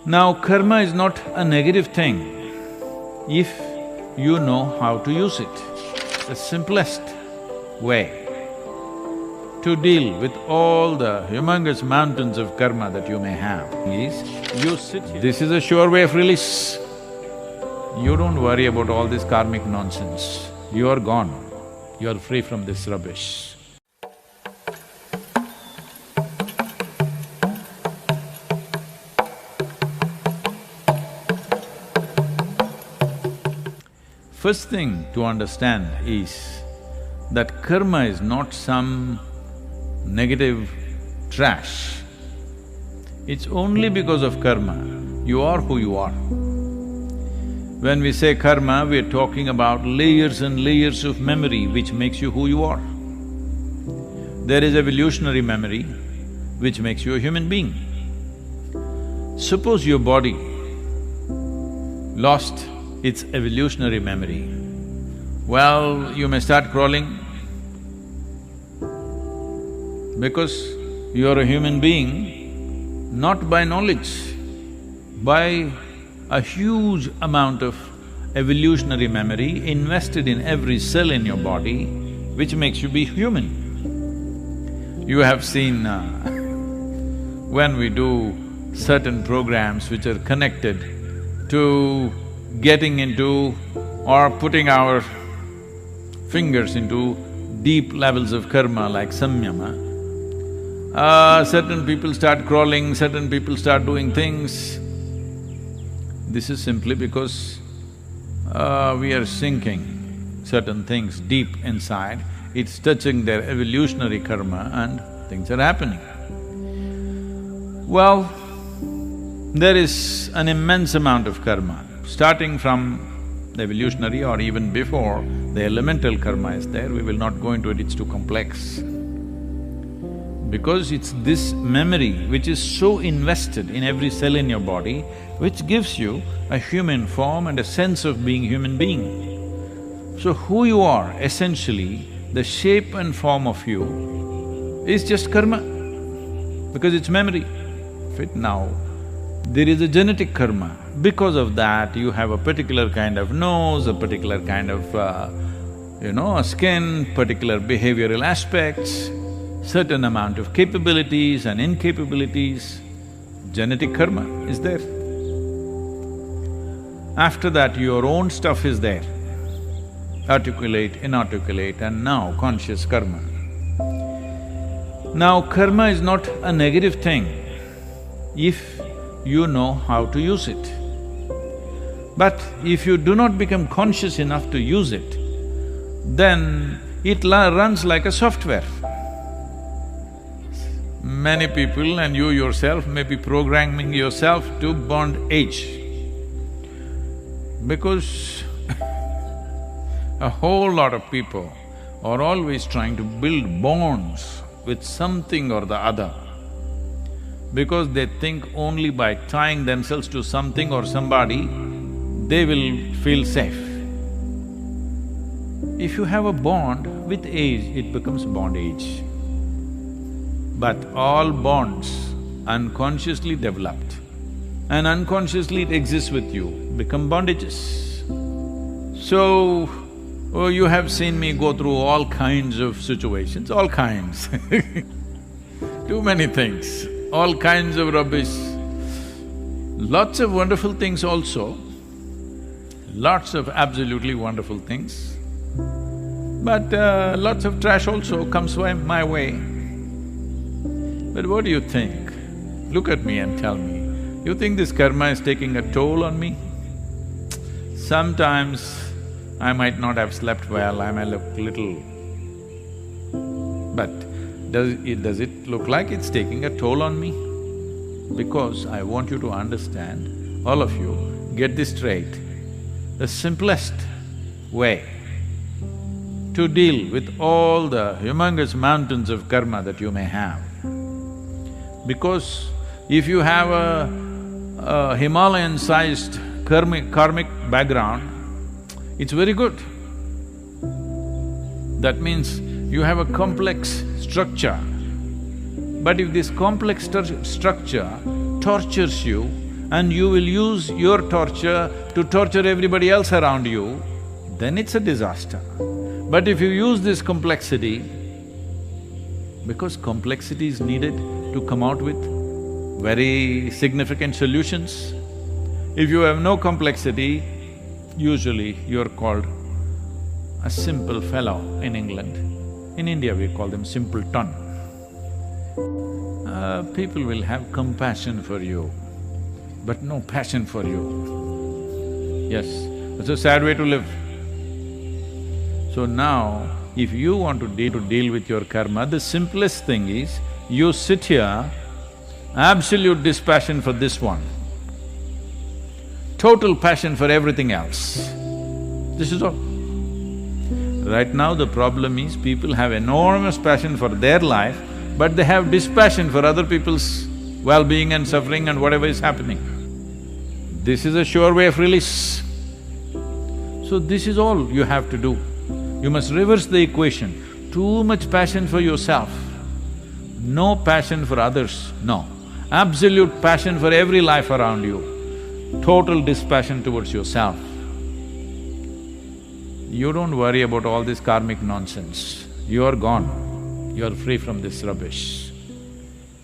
Now, karma is not a negative thing if you know how to use it. The simplest way to deal with all the humongous mountains of karma that you may have is, you sit here. This is a sure way of release. You don't worry about all this karmic nonsense. You are gone. You are free from this rubbish. First thing to understand is that karma is not some negative trash. It's only because of karma you are who you are. When we say karma, we are talking about layers and layers of memory which makes you who you are. There is evolutionary memory which makes you a human being. Suppose your body lost its evolutionary memory, well, you may start crawling because you are a human being, not by knowledge, by a huge amount of evolutionary memory invested in every cell in your body, which makes you be human. You have seen when we do certain programs which are connected to getting into or putting our fingers into deep levels of karma like samyama, certain people start crawling, certain people start doing things. This is simply because we are sinking certain things deep inside, it's touching their evolutionary karma and things are happening. Well, there is an immense amount of karma, starting from the evolutionary or even before, the elemental karma is there, we will not go into it, it's too complex. Because it's this memory which is so invested in every cell in your body, which gives you a human form and a sense of being human being. So who you are, essentially, the shape and form of you is just karma, because it's memory. Fit now, there is a genetic karma. Because of that, you have a particular kind of nose, a particular kind of, skin, particular behavioral aspects, certain amount of capabilities and incapabilities. Genetic karma is there. After that, your own stuff is there, articulate, inarticulate, and now conscious karma. Now, karma is not a negative thing if you know how to use it. But if you do not become conscious enough to use it, then it runs like a software. Many people and you yourself may be programming yourself to bondage, because a whole lot of people are always trying to build bonds with something or the other, because they think only by tying themselves to something or somebody, they will feel safe. If you have a bond, with age it becomes bondage. But all bonds unconsciously developed and unconsciously it exists with you, become bondages. So, you have seen me go through all kinds of situations, all kinds too many things, all kinds of rubbish, lots of wonderful things also, lots of absolutely wonderful things, but lots of trash also comes my way. But what do you think? Look at me and tell me, you think this karma is taking a toll on me? Sometimes I might not have slept well, I may look little, but does it look like it's taking a toll on me? Because I want you to understand, all of you, get this straight. The simplest way to deal with all the humongous mountains of karma that you may have, because if you have a Himalayan-sized karmic background, it's very good. That means you have a complex structure. But if this complex structure tortures you and you will use your torture to torture everybody else around you, then it's a disaster. But if you use this complexity, because complexity is needed to come out with very significant solutions. If you have no complexity, usually you're called a simple fellow in England. In India, we call them simpleton. People will have compassion for you, but no passion for you. Yes, it's a sad way to live. So now, if you want to deal with your karma, the simplest thing is, you sit here, absolute dispassion for this one, total passion for everything else. This is all. Right now the problem is, people have enormous passion for their life, but they have dispassion for other people's well-being and suffering and whatever is happening. This is a sure way of release. So this is all you have to do. You must reverse the equation. Too much passion for yourself, no passion for others, no. Absolute passion for every life around you, total dispassion towards yourself. You don't worry about all this karmic nonsense. You are gone. You are free from this rubbish.